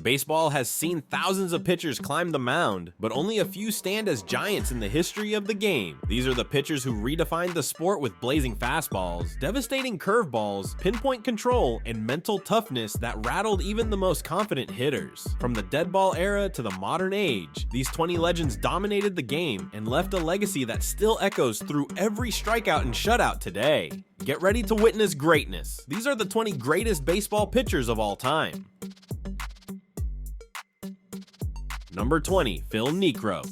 Baseball has seen thousands of pitchers climb the mound, but only a few stand as giants in the history of the game. These are the pitchers who redefined the sport with blazing fastballs, devastating curveballs, pinpoint control, and mental toughness that rattled even the most confident hitters. From the dead ball era to the modern age, these 20 legends dominated the game and left a legacy that still echoes through every strikeout and shutout today. Get ready to witness greatness. These are the 20 greatest baseball pitchers of all time. Number 20, Phil Niekro.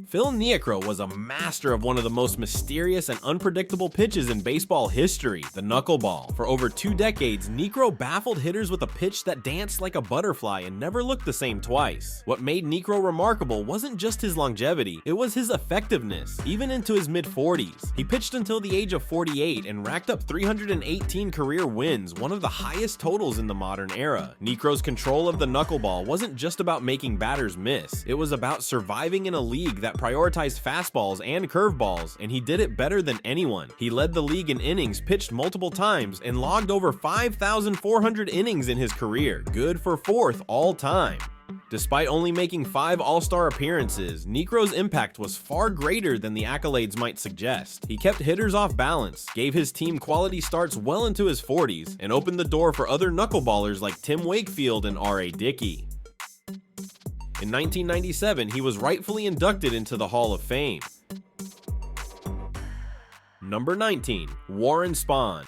Phil Niekro was a master of one of the most mysterious and unpredictable pitches in baseball history, the knuckleball. For over 2 decades, Niekro baffled hitters with a pitch that danced like a butterfly and never looked the same twice. What made Niekro remarkable wasn't just his longevity, it was his effectiveness. Even into his mid-40s, he pitched until the age of 48 and racked up 318 career wins, one of the highest totals in the modern era. Niekro's control of the knuckleball wasn't just about making batters miss, it was about surviving in a league that prioritized fastballs and curveballs, and he did it better than anyone. He led the league in innings pitched multiple times and logged over 5,400 innings in his career, good for 4th all time. Despite only making 5 All-Star appearances, Niekro's impact was far greater than the accolades might suggest. He kept hitters off balance, gave his team quality starts well into his 40s, and opened the door for other knuckleballers like Tim Wakefield and R.A. Dickey. In 1997, he was rightfully inducted into the Hall of Fame. Number 19, Warren Spahn.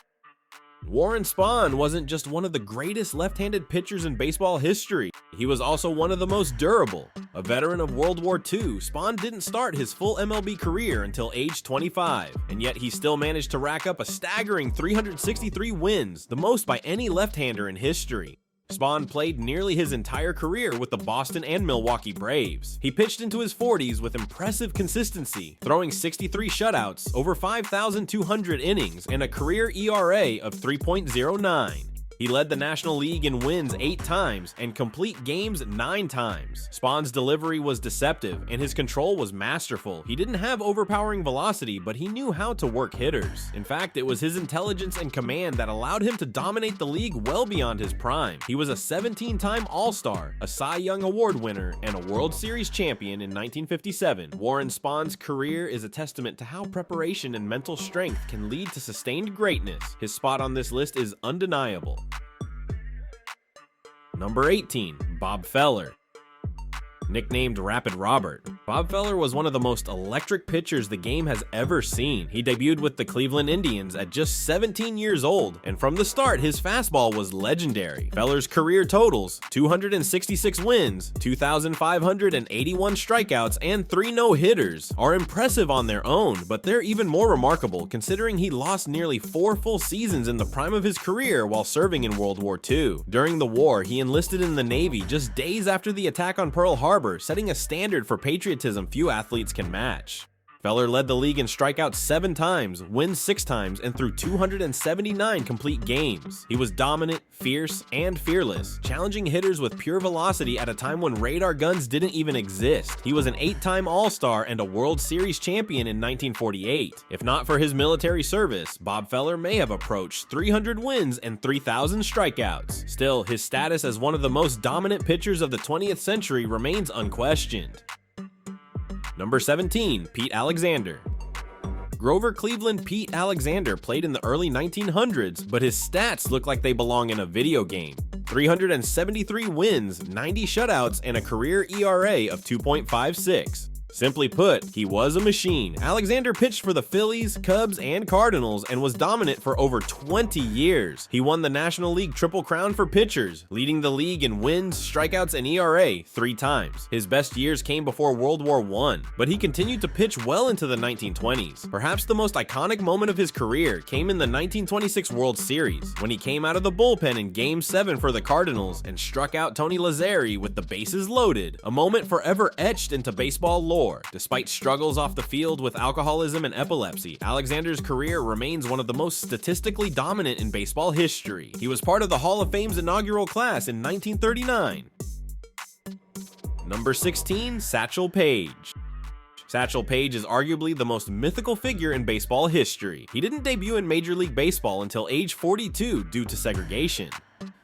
Warren Spahn wasn't just one of the greatest left-handed pitchers in baseball history, he was also one of the most durable. A veteran of World War II, Spahn didn't start his full MLB career until age 25, and yet he still managed to rack up a staggering 363 wins, the most by any left-hander in history. Spahn played nearly his entire career with the Boston and Milwaukee Braves. He pitched into his 40s with impressive consistency, throwing 63 shutouts, over 5,200 innings, and a career ERA of 3.09. He led the National League in wins 8 times and complete games 9 times. Spahn's delivery was deceptive and his control was masterful. He didn't have overpowering velocity, but he knew how to work hitters. In fact, it was his intelligence and command that allowed him to dominate the league well beyond his prime. He was a 17-time All-Star, a Cy Young Award winner, and a World Series champion in 1957. Warren Spahn's career is a testament to how preparation and mental strength can lead to sustained greatness. His spot on this list is undeniable. Number 18, Bob Feller. Nicknamed Rapid Robert, Bob Feller was one of the most electric pitchers the game has ever seen. He debuted with the Cleveland Indians at just 17 years old, and from the start, his fastball was legendary. Feller's career totals, 266 wins, 2,581 strikeouts, and 3 no-hitters, are impressive on their own, but they're even more remarkable considering he lost nearly 4 full seasons in the prime of his career while serving in World War II. During the war, he enlisted in the Navy just days after the attack on Pearl Harbor, setting a standard for patriotism few athletes can match. Feller led the league in strikeouts 7 times, wins 6 times, and threw 279 complete games. He was dominant, fierce, and fearless, challenging hitters with pure velocity at a time when radar guns didn't even exist. He was an 8-time All-Star and a World Series champion in 1948. If not for his military service, Bob Feller may have approached 300 wins and 3,000 strikeouts. Still, his status as one of the most dominant pitchers of the 20th century remains unquestioned. Number 17, Pete Alexander. Grover Cleveland Pete Alexander played in the early 1900s, but his stats look like they belong in a video game. 373 wins, 90 shutouts, and a career ERA of 2.56. Simply put, he was a machine. Alexander pitched for the Phillies, Cubs, and Cardinals and was dominant for over 20 years. He won the National League Triple Crown for pitchers, leading the league in wins, strikeouts, and ERA 3 times. His best years came before World War I, but he continued to pitch well into the 1920s. Perhaps the most iconic moment of his career came in the 1926 World Series, when he came out of the bullpen in Game 7 for the Cardinals and struck out Tony Lazzeri with the bases loaded, a moment forever etched into baseball lore. Despite struggles off the field with alcoholism and epilepsy, Alexander's career remains one of the most statistically dominant in baseball history. He was part of the Hall of Fame's inaugural class in 1939. Number 16, Satchel Page. Satchel Page is arguably the most mythical figure in baseball history. He didn't debut in Major League Baseball until age 42 due to segregation.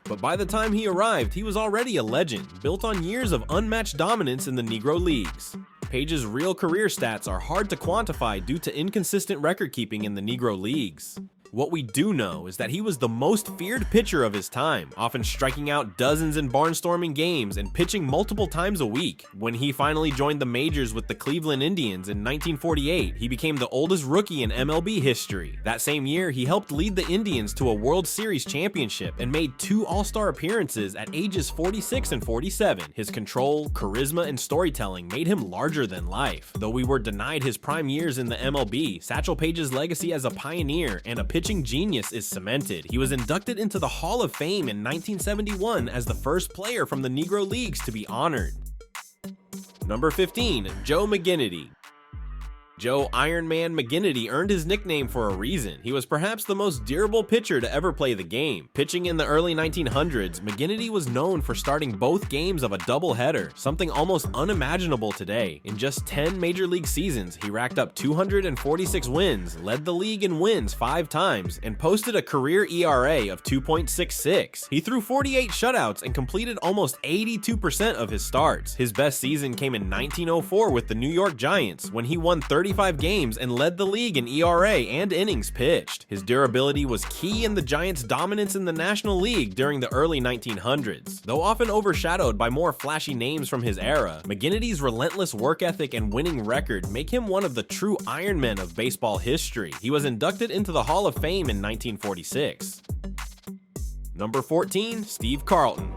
but by the time he arrived, he was already a legend, built on years of unmatched dominance in the Negro Leagues. Page's real career stats are hard to quantify due to inconsistent record keeping in the Negro Leagues. What we do know is that he was the most feared pitcher of his time, often striking out dozens in barnstorming games and pitching multiple times a week. When he finally joined the majors with the Cleveland Indians in 1948, he became the oldest rookie in MLB history. That same year, he helped lead the Indians to a World Series championship and made 2 All-Star appearances at ages 46 and 47. His control, charisma, and storytelling made him larger than life. Though we were denied his prime years in the MLB, Satchel Page's legacy as a pioneer and a pitching genius is cemented. He was inducted into the Hall of Fame in 1971 as the first player from the Negro Leagues to be honored. Number 15, Joe McInnity. Joe Iron Man McInnity earned his nickname for a reason. He was perhaps the most durable pitcher to ever play the game. Pitching in the early 1900s, McInnity was known for starting both games of a doubleheader, something almost unimaginable today. In just 10 major league seasons, he racked up 246 wins, led the league in wins 5 times, and posted a career ERA of 2.66. He threw 48 shutouts and completed almost 82% of his starts. His best season came in 1904 with the New York Giants, when he won 35 games and led the league in ERA and innings pitched. His durability was key in the Giants' dominance in the National League during the early 1900s. Though often overshadowed by more flashy names from his era, McInnity's relentless work ethic and winning record make him one of the true Iron Men of baseball history. He was inducted into the Hall of Fame in 1946. Number 14, Steve Carlton.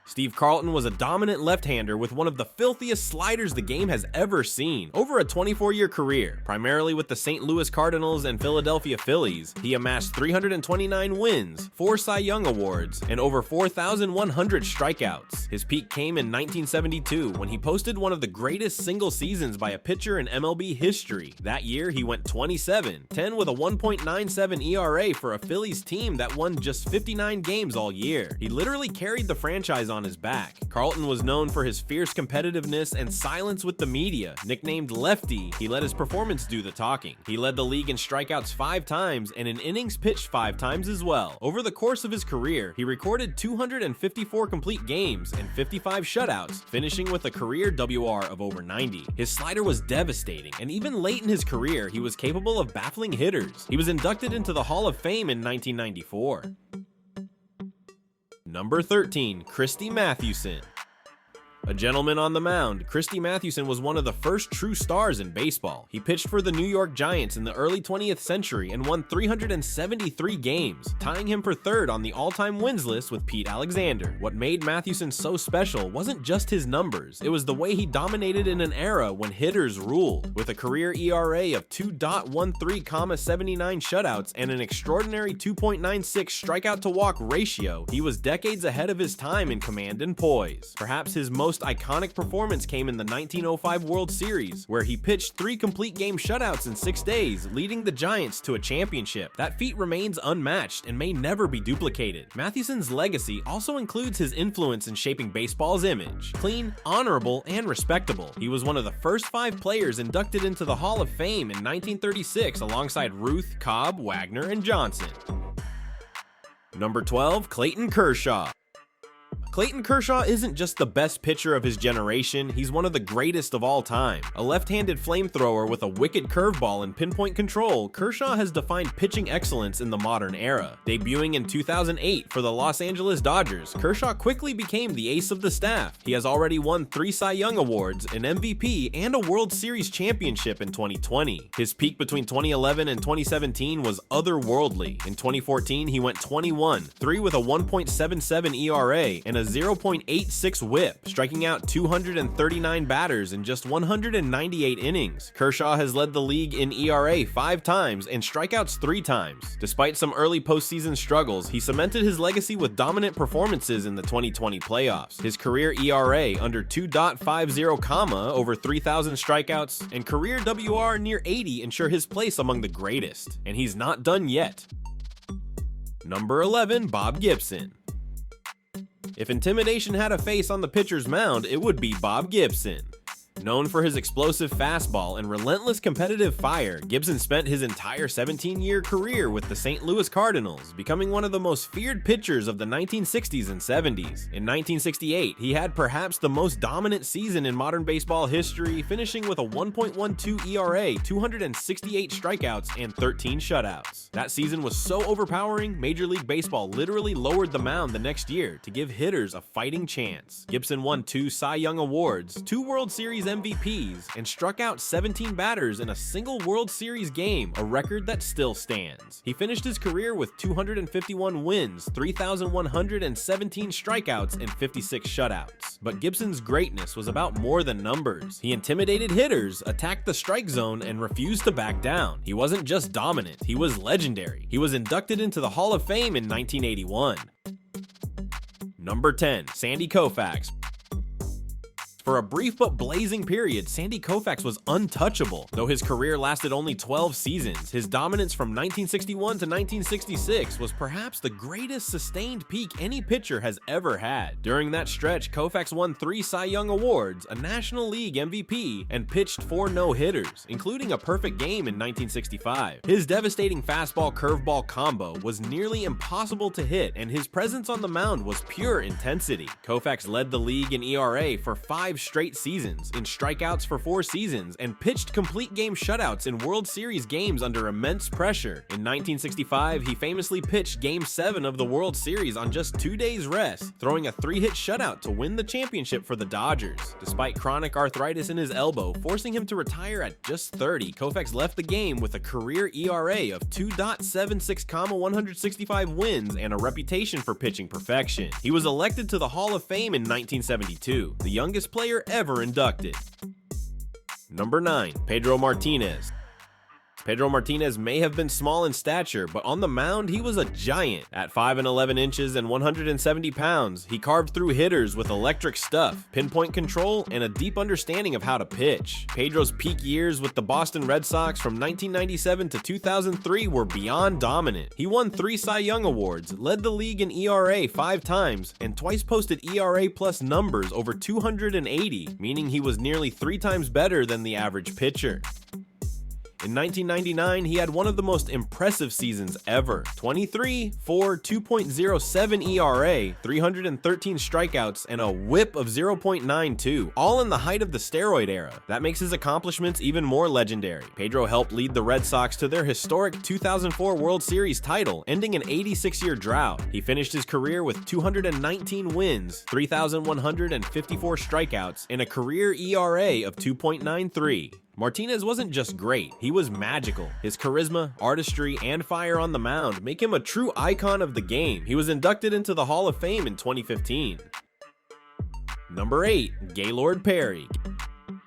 Steve Carlton was a dominant left-hander with one of the filthiest sliders the game has ever seen. Over a 24-year career, primarily with the St. Louis Cardinals and Philadelphia Phillies, he amassed 329 wins, 4 Cy Young awards, and over 4,100 strikeouts. His peak came in 1972 when he posted one of the greatest single seasons by a pitcher in MLB history. That year, he went 27-10 with a 1.97 ERA for a Phillies team that won just 59 games all year. He literally carried the franchise on his back. Carlton was known for his fierce competitiveness and silence with the media. Nicknamed Lefty, he let his performance do the talking. He led the league in strikeouts 5 times and in innings pitched 5 times as well. Over the course of his career, he recorded 254 complete games and 55 shutouts, finishing with a career WR of over 90. His slider was devastating, and even late in his career, he was capable of baffling hitters. He was inducted into the Hall of Fame in 1994. Number 13, Christy Matthew. A gentleman on the mound, Christy Matthew was one of the first true stars in baseball. He pitched for the New York Giants in the early 20th century and won 373 games, tying him for 3rd on the all-time wins list with Pete Alexander. What made Matthew so special wasn't just his numbers, it was the way he dominated in an era when hitters ruled. With a career ERA of 2.13, 79 shutouts, and an extraordinary 2.96 strikeout to walk ratio, he was decades ahead of his time in command and poise. Perhaps his most iconic performance came in the 1905 World Series, where he pitched 3 complete game shutouts in 6 days, leading the Giants to a championship. That feat remains unmatched and may never be duplicated. Mathewson's legacy also includes his influence in shaping baseball's image. Clean, honorable, and respectable. He was one of the first 5 players inducted into the Hall of Fame in 1936 alongside Ruth, Cobb, Wagner, and Johnson. Number 12, Clayton Kershaw. Clayton Kershaw isn't just the best pitcher of his generation, he's one of the greatest of all time. A left-handed flamethrower with a wicked curveball and pinpoint control, Kershaw has defined pitching excellence in the modern era. Debuting in 2008 for the Los Angeles Dodgers, Kershaw quickly became the ace of the staff. He has already won 3 Cy Young awards, an MVP, and a World Series championship in 2020. His peak between 2011 and 2017 was otherworldly. In 2014, he went 21-3 with a 1.77 ERA and a 0.86 whip, striking out 239 batters in just 198 innings. Kershaw has led the league in ERA 5 times and strikeouts 3 times. Despite some early postseason struggles, he cemented his legacy with dominant performances in the 2020 playoffs. His career ERA under 2.50, over 3,000 strikeouts, and career WR near 80 ensure his place among the greatest. And he's not done yet. Number 11, Bob Gibson. If intimidation had a face on the pitcher's mound, it would be Bob Gibson. Known for his explosive fastball and relentless competitive fire, Gibson spent his entire 17-year career with the St. Louis Cardinals, becoming one of the most feared pitchers of the 1960s and 70s. In 1968, he had perhaps the most dominant season in modern baseball history, finishing with a 1.12 ERA, 268 strikeouts, and 13 shutouts. That season was so overpowering, Major League Baseball literally lowered the mound the next year to give hitters a fighting chance. Gibson won 2 Cy Young awards, 2 World Series MVPs, and struck out 17 batters in a single World Series game, a record that still stands. He finished his career with 251 wins, 3,117 strikeouts, and 56 shutouts. But Gibson's greatness was about more than numbers. He intimidated hitters, attacked the strike zone, and refused to back down. He wasn't just dominant, he was legendary. He was inducted into the Hall of Fame in 1981. Number 10, Sandy Koufax. For a brief but blazing period, Sandy Koufax was untouchable. Though his career lasted only 12 seasons, his dominance from 1961 to 1966 was perhaps the greatest sustained peak any pitcher has ever had. During that stretch, Koufax won 3 Cy Young awards, a National League MVP, and pitched 4 no-hitters, including a perfect game in 1965. His devastating fastball-curveball combo was nearly impossible to hit, and his presence on the mound was pure intensity. Koufax led the league in ERA for 5 straight seasons, in strikeouts for 4 seasons, and pitched complete game shutouts in World Series games under immense pressure. In 1965, he famously pitched Game 7 of the World Series on just 2 days rest, throwing a 3-hit shutout to win the championship for the Dodgers. Despite chronic arthritis in his elbow, forcing him to retire at just 30, Koufax left the game with a career ERA of 2.76, 165 wins, and a reputation for pitching perfection. He was elected to the Hall of Fame in 1972, the youngest player ever inducted. Number 9, Pedro Martinez. Pedro Martinez may have been small in stature, but on the mound, he was a giant. At 5'11" and 170 pounds, he carved through hitters with electric stuff, pinpoint control, and a deep understanding of how to pitch. Pedro's peak years with the Boston Red Sox from 1997 to 2003 were beyond dominant. He won 3 Cy Young awards, led the league in ERA 5 times, and twice posted ERA plus numbers over 280, meaning he was nearly 3 times better than the average pitcher. In 1999, he had one of the most impressive seasons ever. 23, 4, 2.07 ERA, 313 strikeouts, and a whip of 0.92, all in the height of the steroid era. That makes his accomplishments even more legendary. Pedro helped lead the Red Sox to their historic 2004 World Series title, ending an 86-year drought. He finished his career with 219 wins, 3,154 strikeouts, and a career ERA of 2.93. Martinez wasn't just great, he was magical. His charisma, artistry, and fire on the mound make him a true icon of the game. He was inducted into the Hall of Fame in 2015. Number 8, Gaylord Perry.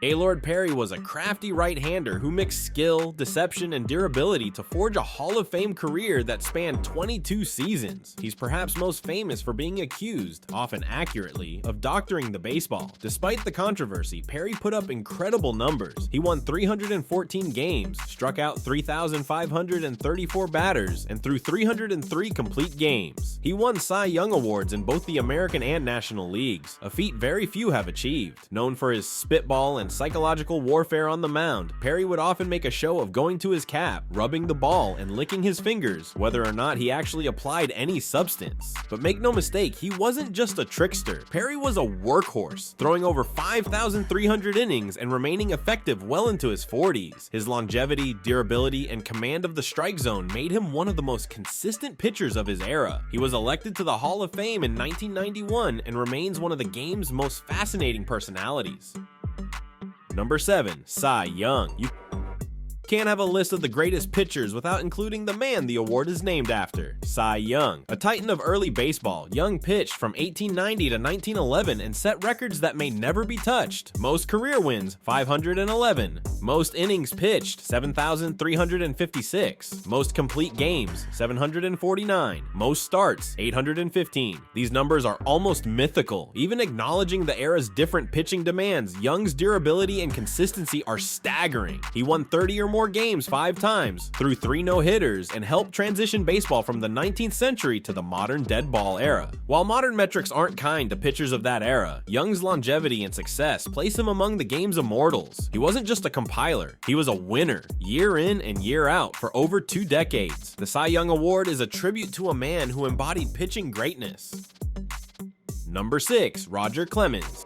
Gaylord Perry was a crafty right-hander who mixed skill, deception, and durability to forge a Hall of Fame career that spanned 22 seasons. He's perhaps most famous for being accused, often accurately, of doctoring the baseball. Despite the controversy, Perry put up incredible numbers. He won 314 games, struck out 3,534 batters, and threw 303 complete games. He won Cy Young awards in both the American and National Leagues, a feat very few have achieved. Known for his spitball and psychological warfare on the mound, Perry would often make a show of going to his cap, rubbing the ball, and licking his fingers, whether or not he actually applied any substance. But make no mistake, he wasn't just a trickster. Perry was a workhorse, throwing over 5,300 innings and remaining effective well into his 40s. His longevity, durability, and command of the strike zone made him one of the most consistent pitchers of his era. He was elected to the Hall of Fame in 1991 and remains one of the game's most fascinating personalities. Number 7, Sai Young. You can't have a list of the greatest pitchers without including the man the award is named after, Sai Young. A titan of early baseball, Young pitched from 1890 to 1911 and set records that may never be touched. Most career wins, 511. Most innings pitched, 7,356. Most complete games, 749. Most starts, 815. These numbers are almost mythical. Even acknowledging the era's different pitching demands, Young's durability and consistency are staggering. He won 30 or more games 5 times, threw 3 no-hitters, and helped transition baseball from the 19th century to the modern dead ball era. While modern metrics aren't kind to pitchers of that era, Young's longevity and success place him among the game's immortals. He wasn't just a compiler, he was a winner, year in and year out for over 2 decades. The Cy Young Award is a tribute to a man who embodied pitching greatness. Number 6, Roger Clemens.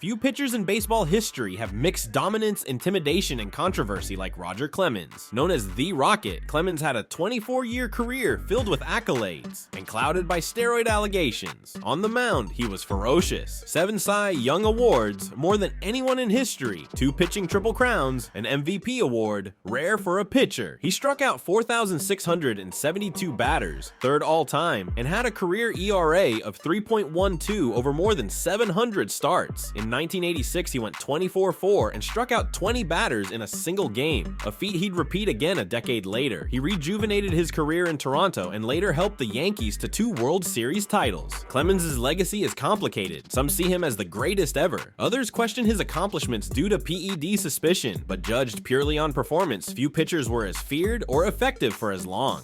Few pitchers in baseball history have mixed dominance, intimidation, and controversy like Roger Clemens. Known as the Rocket, Clemens had a 24-year career filled with accolades and clouded by steroid allegations. On the mound, he was ferocious. 7 Cy Young Awards, more than anyone in history. 2 pitching Triple Crowns, an MVP award, rare for a pitcher. He struck out 4,672 batters, 3rd all-time, and had a career ERA of 3.12 over more than 700 starts. In 1986, he went 24-4 and struck out 20 batters in a single game, a feat he'd repeat again a decade later. He rejuvenated his career in Toronto and later helped the Yankees to 2 World Series titles. Clemens' legacy is complicated. Some see him as the greatest ever. Others question his accomplishments due to PED suspicion, but judged purely on performance, few pitchers were as feared or effective for as long.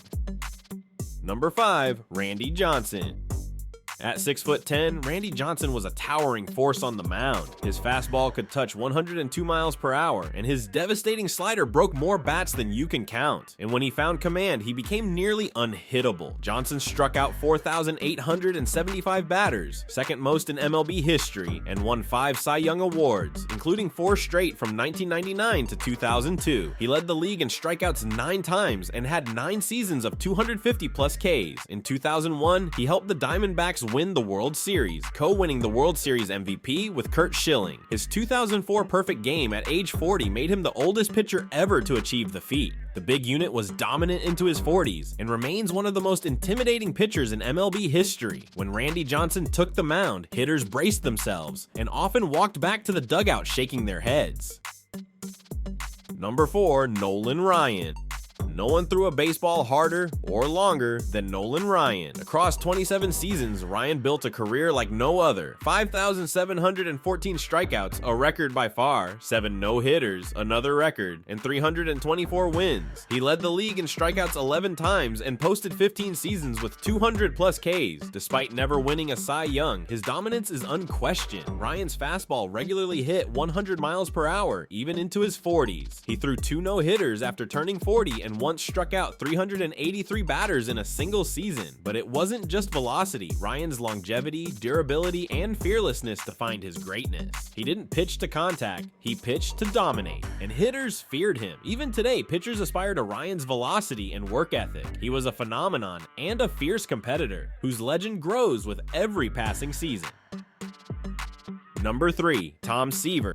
Number 5, Randy Johnson. At 6'10", Randy Johnson was a towering force on the mound. His fastball could touch 102 miles per hour, and his devastating slider broke more bats than you can count. And when he found command, he became nearly unhittable. Johnson struck out 4,875 batters, 2nd most in MLB history, and won 5 Cy Young Awards, including 4 straight from 1999 to 2002. He led the league in strikeouts 9 times and had 9 seasons of 250-plus Ks. In 2001, he helped the Diamondbacks win the World Series, co-winning the World Series MVP with Curt Schilling. His 2004 perfect game at age 40 made him the oldest pitcher ever to achieve the feat. The big unit was dominant into his 40s and remains one of the most intimidating pitchers in MLB history. When Randy Johnson took the mound, hitters braced themselves and often walked back to the dugout shaking their heads. Number 4, Nolan Ryan. No one threw a baseball harder or longer than Nolan Ryan. Across 27 seasons, Ryan built a career like no other. 5,714 strikeouts, a record by far, 7 no-hitters, another record, and 324 wins. He led the league in strikeouts 11 times and posted 15 seasons with 200-plus Ks. Despite never winning a Cy Young, his dominance is unquestioned. Ryan's fastball regularly hit 100 miles per hour, even into his 40s. He threw 2 no-hitters after turning 40 and once struck out 383 batters in a single season. But it wasn't just velocity. Ryan's longevity, durability, and fearlessness defined his greatness. He didn't pitch to contact, he pitched to dominate, and hitters feared him. Even today, pitchers aspire to Ryan's velocity and work ethic. He was a phenomenon and a fierce competitor, whose legend grows with every passing season. Number 3, Tom Siver.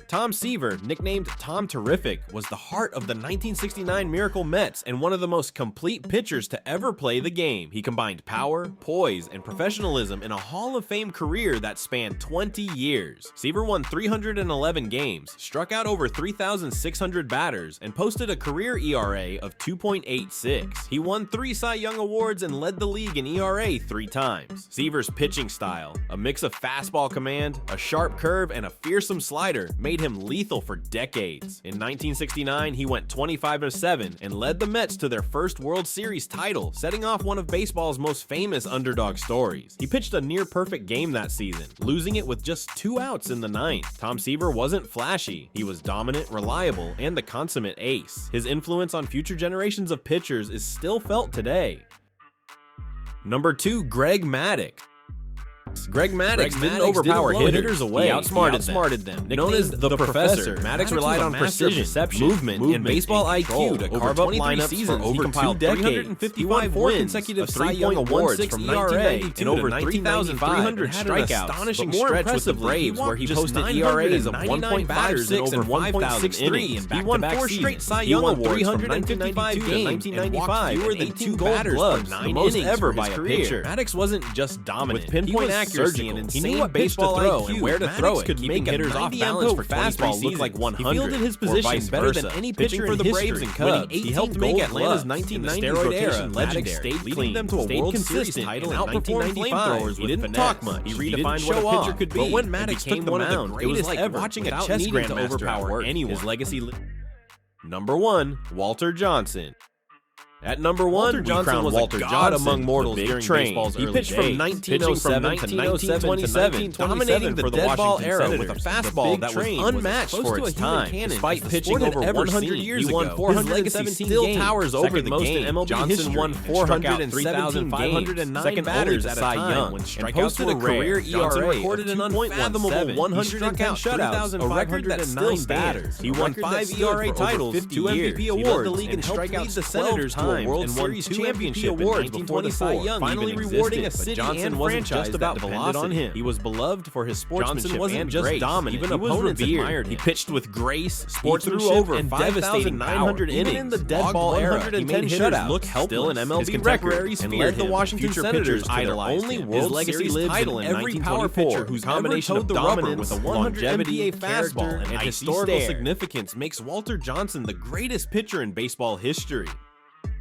Tom Siver, nicknamed Tom Terrific, was the heart of the 1969 Miracle Mets and one of the most complete pitchers to ever play the game. He combined power, poise, and professionalism in a Hall of Fame career that spanned 20 years. Siver won 311 games, struck out over 3,600 batters, and posted a career ERA of 2.86. He won 3 Cy Young Awards and led the league in ERA 3 times. Siver's pitching style, a mix of fastball command, a sharp curve, and a fearsome slider, made him lethal for decades. In 1969, he went 25-7 and led the Mets to their first World Series title, setting off one of baseball's most famous underdog stories. He pitched a near-perfect game that season, losing it with just 2 outs in the 9th. Tom Siver wasn't flashy. He was dominant, reliable, and the consummate ace. His influence on future generations of pitchers is still felt today. Number 2, Greg Maddox. Greg Maddox didn't overpower hitters away. He outsmarted them. Known as the Professor, Maddox relied on precision, movement, and baseball IQ to carve up lineups for over 2 decades. He won 4 consecutive Cy Young Awards from 1992 and over 3,300 strikeouts. Astonishing stretch with the Braves, where he posted ERAs of 1.56 and 5.63. He won 4 straight Cy Young Awards from 1995 to 1995, fewer than 2 gold gloves, the most ever by a pitcher. Maddox wasn't just dominant. With pinpoint accuracy and insane baseball IQ and where to throw it, could make hitters off balance for fastball look like 100. He fielded his position better than any pitcher for the Braves and Cubs. He helped make Atlanta's 1990s rotation legendary, leading them to a World Series title and outperformed flamethrowers. He didn't talk much. He redefined what a pitcher could be. But when Maddox took the mound, it was like watching a chess grandmaster overpower anyone. His legacy Number 1. Walter Johnson. At number 1, Johnson was Walter God among mortals during baseball's early days. He pitched from 1907 to 1927, dominating the dead ball era with a fastball that was unmatched for its time. Despite pitching over 100 years ago, his 417 still towers over the game. Johnson won 417 second batters at Sai Young, and posted a career ERA recorded an unfathomable 110 shutouts, a record that still stands. He won 5 ERA titles, 2 MVP awards, and helped lead the Senators to a World Series championship awards before the Sai Young finally rewarding a city and franchise that depended on him. He was beloved for his sportsmanship. Johnson wasn't just dominant, even opponents admired him. He pitched with grace, sportsmanship, and devastating 900 innings. In the dead ball era, he made hitters look helpless. Still an MLB record, and led the Washington Senators to their only World Series title in every power pitcher whose combination of dominance, with a 100 NBA fastball, and historical significance makes Walter Johnson the greatest pitcher in baseball history.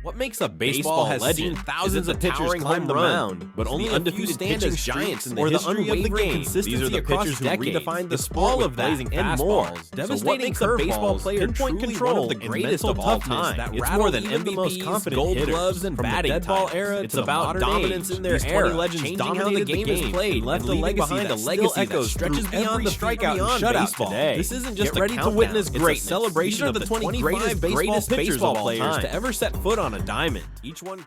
What makes a baseball legend? Thousands of pitchers climb the mound, but only undefeated pitching giants in the history of the game. These are the pitchers who redefined the sport with blazing and more. Devastating a baseball player pinpoint control, the greatest of all time. It's more than MVPs, Gold Gloves, and batting dead ball era. It's about dominance in their era, changing how the game is played, left a legacy behind a legacy that stretches beyond the strikeout and shutout today. This isn't just ready to witness greatness. It's a celebration of the 20 greatest baseball players to ever set foot on a diamond. Each one